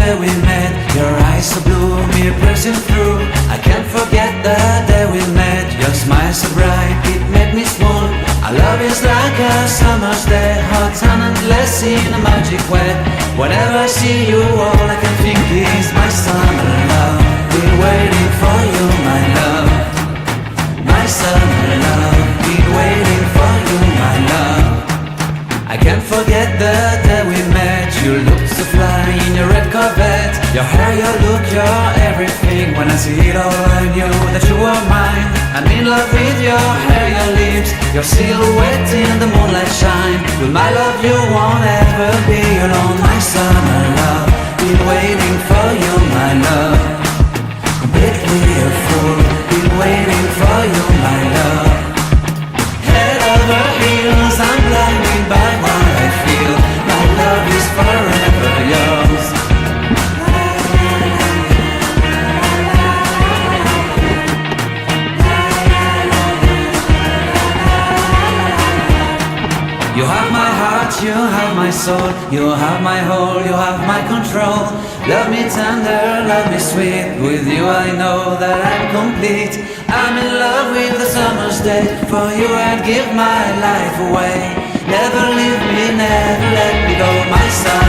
day we met. Your eyes so blue, me pressing through. I can't forget the day we met. Your smile so bright, it made me swoon. Our love is like a summer's day, hot and endless in a magic way. Whenever I see you, all I can think is my summer love. Been waiting for you, my love. My summer love. Been waiting for you, my love. I can't forget the day we met. You looked so fly in your red Corvette. Your hair, your look, your everything. When I see it all, I knew that you were mine. I'm in love with your hair, your lips, your silhouette in the moonlight shine. With my love you won't ever be alone. My summer love, been waiting for you, my love. Completely a fool, been waiting for you, my love. Head over heels, I'm blinded by what I feel. My love is forever yours. You have my heart, you have my soul. You have my whole, you have my control. Love me tender, love me sweet. With you I know that I'm complete. I'm in love with the summer's day. For you I'd give my life away. Never leave me, never let me go. My son